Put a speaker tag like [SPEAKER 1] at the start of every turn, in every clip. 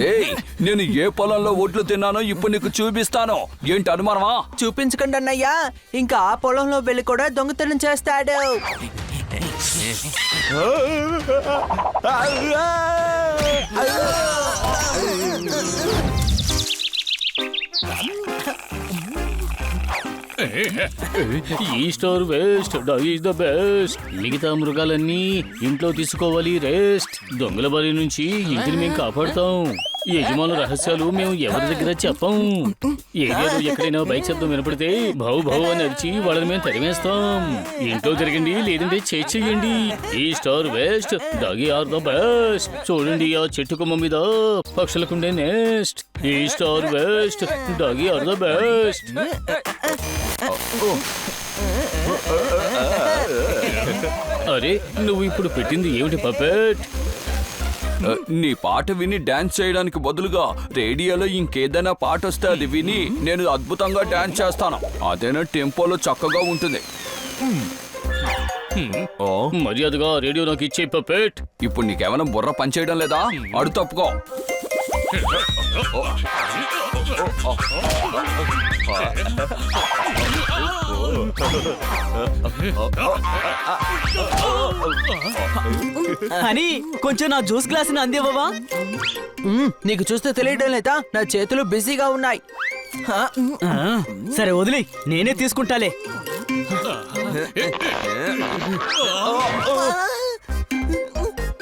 [SPEAKER 1] ఏయ్, నేను ఏ పొలంలో ఒడ్లు తిన్నానో ఇప్పుడు నీకు చూపిస్తాను. ఏంటి అనుమానమా?
[SPEAKER 2] చూపించకండి అన్నయ్యా, ఇంకా ఆ పొలంలో వెళ్ళి కూడా దొంగతనం చేస్తాడు.
[SPEAKER 3] ఈ store waste, dog is the best. మిగతా మృగాలన్నీ ఇంట్లో తీసుకోవాలి రెస్ట్. దొంగల బారి నుంచి ఇంటిని మేము కాపాడుతాం. యజమానుల రహస్యాలు మేము ఎవరి దగ్గర చెప్పం. ఏరియాలో ఎక్కడైనా బైక్ శబ్దం వినపడితే భౌ భౌ అని అరిచి వాళ్ళని మేము తరిమేస్తాం. ఇంట్లో తిరగండి, లేదంటే చేయండి. ఈ star waste, doggy are the best. చూడండి ఆ చెట్టు కొమ్మ మీద పక్షులకుండే నెస్ట్. ఈ star waste, doggy are the best. అరే, నువ్వు ఇప్పుడు పెట్టింది ఏమిటి పపెట్?
[SPEAKER 1] నీ పాట విని డాన్స్ చేయడానికి బదులుగా రేడియోలో ఇంకేదైనా పాట వస్తే అది విని నేను అద్భుతంగా డాన్స్ చేస్తాను. అదేనా టెంపోలో చక్కగా ఉంటుంది.
[SPEAKER 3] మర్యాదగా రేడియో నాకు ఇచ్చే పపెట్.
[SPEAKER 1] ఇప్పుడు నీకేమైనా బుర్ర పనిచేయడం లేదా? అడు తప్పుకో.
[SPEAKER 4] అని కొంచెం నా జ్యూస్ గ్లాస్ అందేవా?
[SPEAKER 2] నీకు చూస్తే తెలియడం లేదా, నా చేతులు బిజీగా ఉన్నాయి.
[SPEAKER 4] సరే వదిలి, నేనే తీసుకుంటాలే.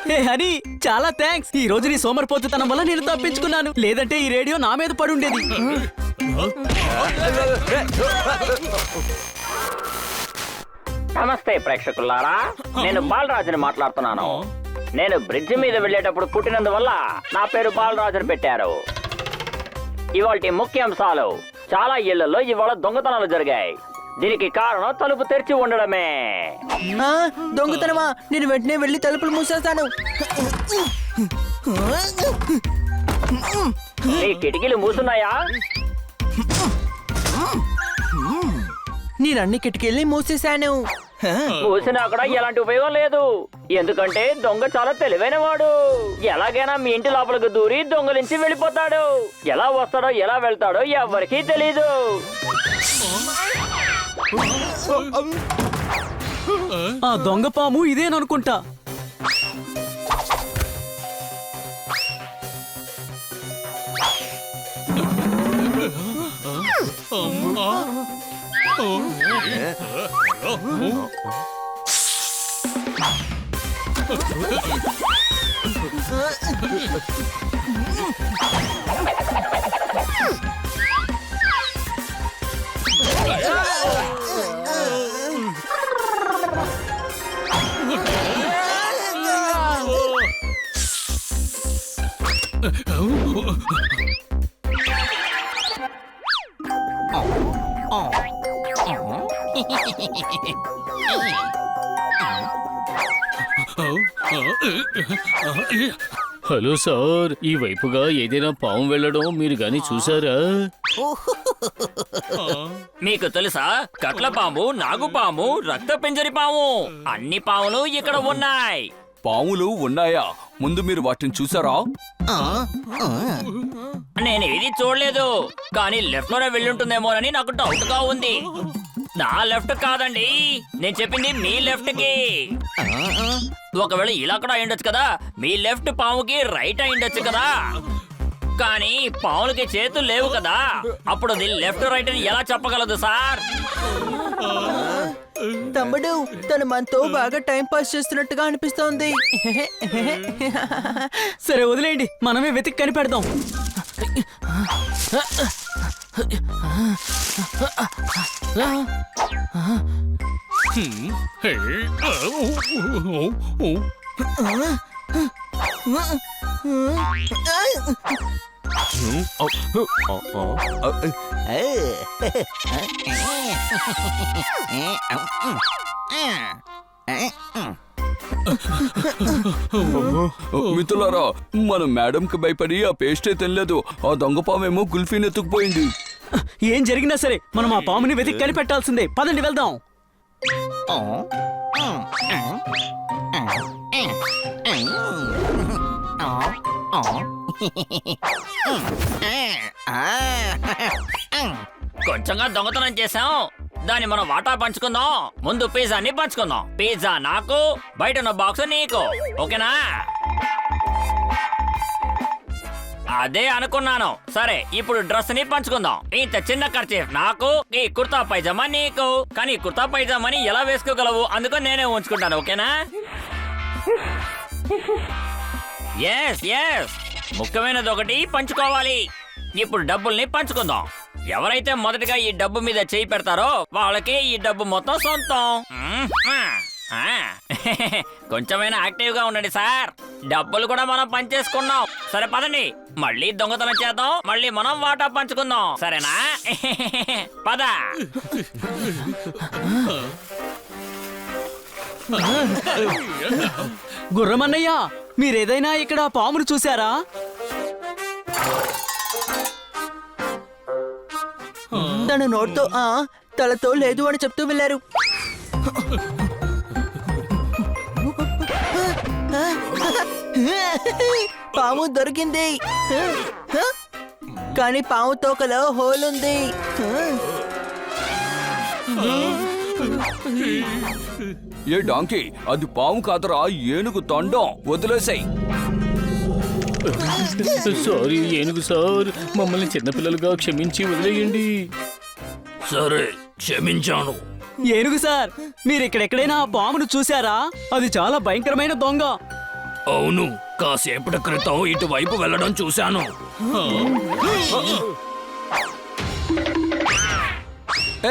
[SPEAKER 4] హే హనీ, చాలా థ్యాంక్స్. ఈ రోజు నీ సోమరిపోతుతనం వల్ల నేను తప్పించుకున్నాను. లేదంటే ఈ రేడియో నా మీద పడుండేది.
[SPEAKER 5] నమస్తే ప్రేక్షకులారా, నేను బాలరాజుని మాట్లాడుతున్నాను. నేను బ్రిడ్జి మీద వెళ్ళేటప్పుడు పుట్టినందువల్ల నా పేరు బాలరాజు అని పెట్టారు. ఇవాల్టి ముఖ్యాంశాలు: చాలా ఇళ్లలో ఇవాళ దొంగతనాలు జరిగాయి. దీనికి కారణం తలుపు తెరిచి ఉండడమే.
[SPEAKER 2] దొంగతనమా? నేను వెంటనే వెళ్ళి తలుపులు మూసేస్తాను.
[SPEAKER 5] ఈ కిటికీలు మూసున్నాయా?
[SPEAKER 2] నేను అన్ని కిటికీల్ని మూసేశాను.
[SPEAKER 5] మూసినా కూడా ఎలాంటి ఉపయోగం లేదు, ఎందుకంటే దొంగ చాలా తెలివైన వాడు. ఎలాగైనా మీ ఇంటి లోపలికి దూరి దొంగలించి వెళ్ళిపోతాడు. ఎలా వస్తాడో ఎలా వెళ్తాడో ఎవరికీ తెలీదు.
[SPEAKER 4] ఆ దొంగ పాము ఇదేననుకుంటా.
[SPEAKER 3] హలో సార్, ఈ వైపుగా ఏదైనా పాము వెళ్ళడం మీరు గాని చూసారా?
[SPEAKER 5] మీకు తెలుసా, కట్లపాము, నాగుపాము, రక్తపింజరి పాము, అన్ని పాములు ఇక్కడ ఉన్నాయి.
[SPEAKER 1] పాములు ఉన్నాయా? ముందు మీరు వాటిని చూసారా?
[SPEAKER 5] నేను ఏది చూడలేదు, కానీ లెఫ్ట్ లోనే వెళ్ళుంటుందేమోనని నాకు డౌట్ గా ఉంది. నా లెఫ్ట్ కాదండి, నేను చెప్పింది మీ లెఫ్ట్ కి. ఒకవేళ ఇలా కూడా అయ్యుండొచ్చు కదా, మీ లెఫ్ట్ పాముకి రైట్ అయ్యుండొచ్చు కదా. కానీ పాములకి చేతులు లేవు కదా, అప్పుడు అది లెఫ్ట్ రైట్ అని ఎలా చెప్పగలదు సార్?
[SPEAKER 2] తమ్ముడు, తను మనతో బాగా టైం పాస్ చేస్తున్నట్టుగా అనిపిస్తోంది.
[SPEAKER 4] సరే వదిలేయండి, మనమే వెతికి కనిపెడదాం.
[SPEAKER 1] మిత్రులారా, మన మేడంకి భయపడి ఆ పేస్టే తినలేదు. ఆ దొంగపామేమో కుల్ఫీని ఎత్తుకుపోయింది.
[SPEAKER 4] ఏం జరిగినా సరే మనం ఆ పాముని వెతికి కనిపెట్టాల్సిందే. పదండి వెళ్దాం.
[SPEAKER 5] కొంచెంగా దొంగతనం చేసాం, దాన్ని మనం వాటా పంచుకుందాం. ముందు పిజ్జాని పంచుకుందాం. పిజ్జా నాకు, బయట ఉన్న బాక్స్ నీకు, ఓకేనా? అదే అనుకున్నాను. సరే, ఇప్పుడు డ్రెస్ ని పంచుకుందాం. ఇంత చిన్న ఖర్చు నాకు, ఈ కుర్తా పైజామా నీకు. కానీ కుర్తా పైజామాని ఎలా వేసుకోగలవు, అందుకని నేనే ఉంచుకుంటాను, ఓకేనా? ఎస్ ఎస్, ముఖ్యమైనది ఒకటి పంచుకోవాలి. ఇప్పుడు డబ్బుల్ని పంచుకుందాం. ఎవరైతే మొదటిగా ఈ డబ్బు మీద చేయి పెడతారో వాళ్ళకి ఈ డబ్బు మొత్తం సొంతం. కొంచెమైనా యాక్టివ్ గా ఉండండి సార్. డబ్బులు కూడా మనం పంచేసుకున్నాం. సరే పదండి, మళ్ళీ దొంగతనం చేద్దాం. మళ్ళీ మనం వాటా పంచుకుందాం, సరేనా? పద.
[SPEAKER 4] గుర్రమన్నయ్య, మీరేదైనా ఇక్కడ పామును చూసారా?
[SPEAKER 2] తన నోట్తో తలతో లేదు అని చెప్తూ వెళ్ళారు. పాము దొరికింది, కానీ పాము తోకలో హోల్ ఉంది.
[SPEAKER 1] ఏ డాంకీ, అది పాము కాదరా, ఏనుగు తొండం. వదిలేసాయి.
[SPEAKER 3] సారీ ఏనుగు సార్, మమ్మల్ని చిన్నపిల్లలుగా క్షమించి వదిలేయండి.
[SPEAKER 5] సరే, క్షమించాను.
[SPEAKER 4] ఏనుగు సార్, మీరు ఇక్కడెక్కడైనా ఆ పామును చూసారా? అది చాలా భయంకరమైన దొంగ.
[SPEAKER 5] అవును, కాసేపటి క్రితం ఇటువైపు వెళ్ళడం చూశాను.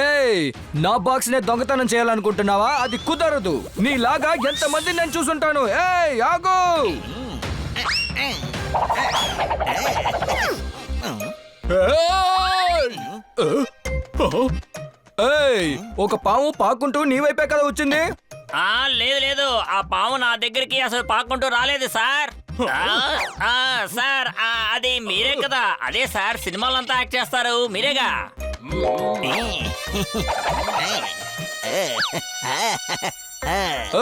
[SPEAKER 6] ఏయ్, నా బాక్స్ నే దొంగతనం చేయాలనుకుంటున్నావా? అది కుదరదు. నీలాగా ఎంతమంది నేను చూసుంటాను. ఏయ్ ఆగు! ఏయ్, ఒక పాము పాకుంటూ నీ వైపే కదా వచ్చింది.
[SPEAKER 5] లేదు లేదు, ఆ పాము నా దగ్గరికి అసలు పాక్కుంటూ రాలేదు సార్. సార్, అది మీరే కదా? అదే సార్, సినిమాలంతా యాక్ట్ చేస్తారు మీరేగా.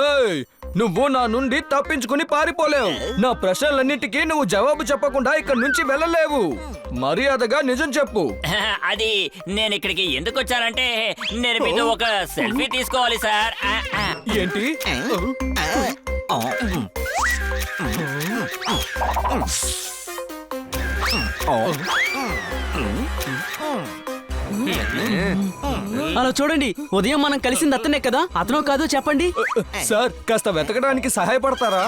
[SPEAKER 6] ఏయ్, నువ్వు నా నుండి తప్పించుకుని పారిపోలేవు. నా ప్రశ్నలన్నిటికీ నువ్వు జవాబు చెప్పకుండా ఇక్కడి నుంచి వెళ్ళలేవు. మర్యాదగా నిజం చెప్పు.
[SPEAKER 5] అది నేను ఇక్కడికి ఎందుకు వచ్చానంటే నేను మీతో ఒక సెల్ఫీ తీసుకోవాలి సార్.
[SPEAKER 6] ఏంటి?
[SPEAKER 4] అలా చూడండి, ఉదయం మనం కలిసింది అతనే కదా? అతనో కాదో చెప్పండి.
[SPEAKER 6] సార్, కాస్త వెతకడానికి సహాయపడతారా?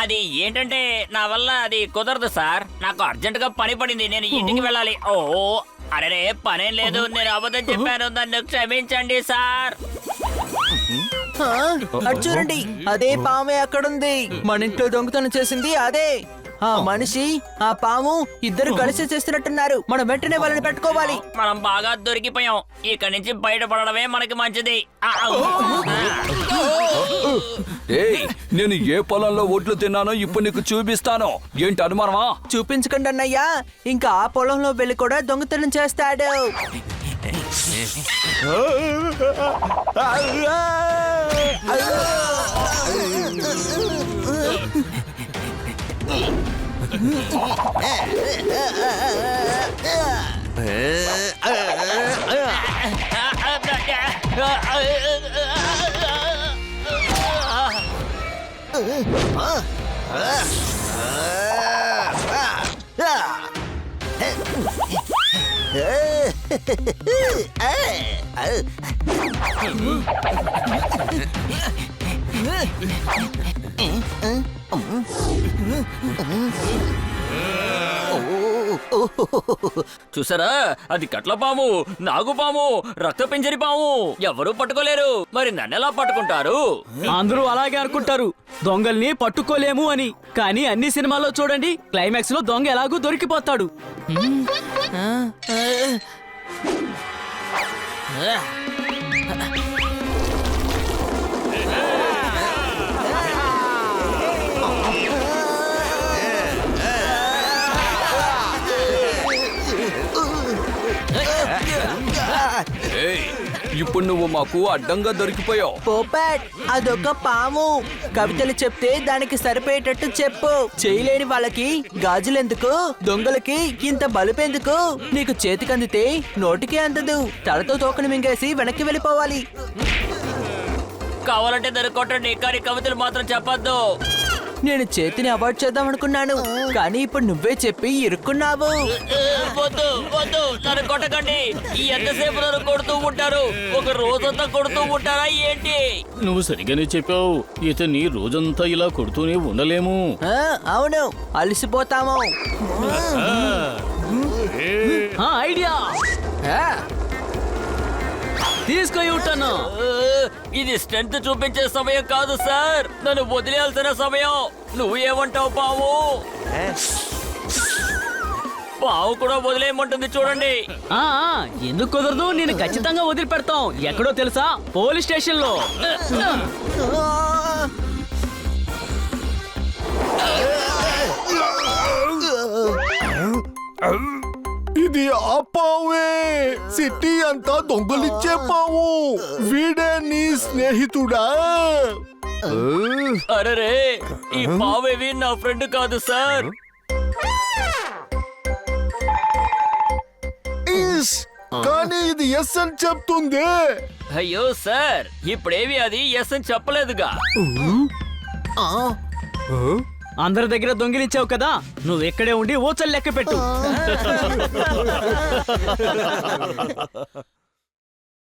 [SPEAKER 5] అది ఏంటంటే నా వల్ల అది కుదరదు సార్. నాకు అర్జెంట్ గా పని పడింది, నేను ఇంటికి వెళ్ళాలి. ఓ అరే, పనేం లేదు, నేను అబద్ధం చెప్పాను, నన్ను క్షమించండి సార్.
[SPEAKER 2] అటు చూడండి, అదే పామే అక్కడుంది. మన ఇంట్లో దొంగతనం చేసింది అదే. ఆ మనిషి, ఆ పాము ఇద్దరు కలిసి చేస్తున్నట్టున్నారు. మనం వెంటనే వాళ్ళని పెట్టుకోవాలి.
[SPEAKER 5] మనం బాగా దొరికిపోయాం. ఇక్కడి నుంచి బయటపడడమే మనకి మంచిది.
[SPEAKER 1] ఏయ్, నేను ఏ పొలంలో ఒడ్లు తిన్నానో ఇప్పుడు నీకు చూపిస్తాను. ఏంటి అనుమానమా?
[SPEAKER 2] చూపించకండి అన్నయ్యా, ఇంకా ఆ పొలంలో వెళ్ళి కూడా దొంగతనం చేస్తాడు.
[SPEAKER 5] చూసారా, అది కట్లపాము, నాగుపాము, రక్త పింజరి పాము. ఎవరు పట్టుకోలేరు, మరి నన్నెలా పట్టుకుంటారు?
[SPEAKER 4] అందరూ అలాగే అనుకుంటారు, దొంగల్ని పట్టుకోలేము అని. కానీ అన్ని సినిమాల్లో చూడండి, క్లైమాక్స్ లో దొంగ ఎలాగూ దొరికిపోతాడు.
[SPEAKER 1] ఏయ్, ఇప్పుడు నువ్వు మాకు అడ్డంగా దొరికిపోయావు.
[SPEAKER 2] పోపాట్ అదొక పాము. కవితలు చెప్తే దానికి సరిపోయేటట్టు చెప్పు. చేయలేని వాళ్ళకి గాజులెందుకు, దొంగలకి ఇంత బలుపెందుకు? నీకు చేతికి అందితే నోటికి అందదు. తలతో తోకను మింగేసి వెనక్కి వెళ్ళిపోవాలి.
[SPEAKER 5] కావాలంటే దాన్ని కొట్టండి, కానీ కవితలు మాత్రం చెప్పొద్దు.
[SPEAKER 2] నేను చేతిని అవాయిడ్ చేద్దాం అనుకున్నాను, కానీ ఇప్పుడు నువ్వే చెప్పి ఇరుక్కున్నావు.
[SPEAKER 5] వద్దు వద్దు, నన్ను కొట్టకండి. ఎంతసేపు నన్ను కొడుతూ ఉంటారు? ఒక రోజంతా కొడుతూ ఉంటారా ఏంటి?
[SPEAKER 3] నువ్వు సరిగానే చెప్పావు. ఇతన్ని రోజంతా ఇలా కొడుతూనే ఉండలేము.
[SPEAKER 2] అవును, అలసిపోతాము.
[SPEAKER 4] ఐడియా తీసుకో ఉంటాను.
[SPEAKER 5] ఇది స్ట్రెంత్ చూపించే సమయం కాదు సార్, నన్ను వదిలేయాల్సిన సమయం. నువ్వు ఏమంటావు పావు? పావు కూడా వదిలేయమంటుంది చూడండి.
[SPEAKER 4] ఎందుకు కుదరదు? నేను ఖచ్చితంగా వదిలిపెడతాం. ఎక్కడో తెలుసా? పోలీస్ స్టేషన్ లో.
[SPEAKER 7] ఇది ఆ పావే, సిటీ అంతా దొంగలిచ్చే పావు. వీడే నీ స్నేహితుడా?
[SPEAKER 5] అరే, ఈ పావేవి నా ఫ్రెండ్ కాదు సార్.
[SPEAKER 7] కానీ ఇది ఎస్ అని చెప్తుంది.
[SPEAKER 5] అయ్యో సార్, ఇప్పుడేవి అది ఎస్ అని చెప్పలేదుగా.
[SPEAKER 4] అందరి దగ్గర దొంగిలించావు కదా, నువ్వు ఎక్కడే ఉండి ఓచలు లెక్క పెట్టు.